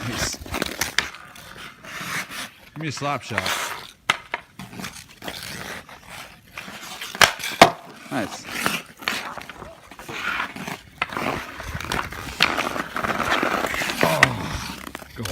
Nice. Give me a slap shot. Nice. Oh, go.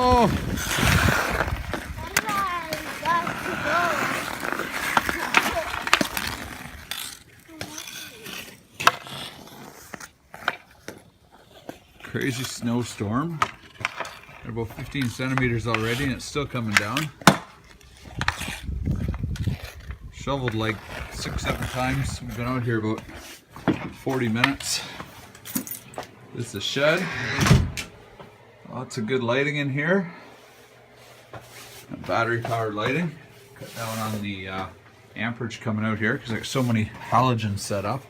Oh. Crazy snowstorm. They're about 15 centimeters already and it's still coming down. Shoveled like 6-7 times. We've been out here about 40 minutes. This is the shed. Lots of good lighting in here. Battery powered lighting. Cut down on the amperage coming out here because there's so many halogens set up.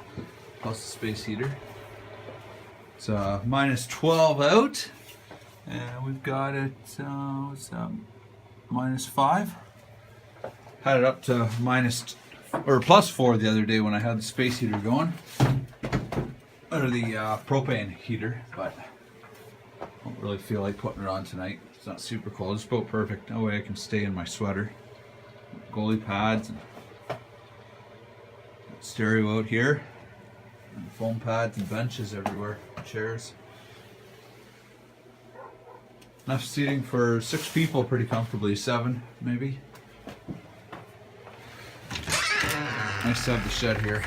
Plus the space heater. It's minus 12 out. And we've got it minus 5. Had it up to plus 4 the other day when I had the space heater going. Or the propane heater, but I don't really feel like putting it on tonight. It's not super cold. It's about perfect. That way I can stay in my sweater. Goalie pads and stereo out here. And foam pads and benches everywhere. Chairs. Enough seating for 6 people pretty comfortably. 7 maybe. Nice to have the shed here.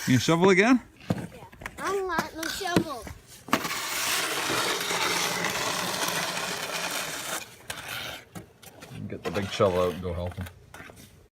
You shovel again? Yeah. I want no shovel. Get the big shovel out and go help him.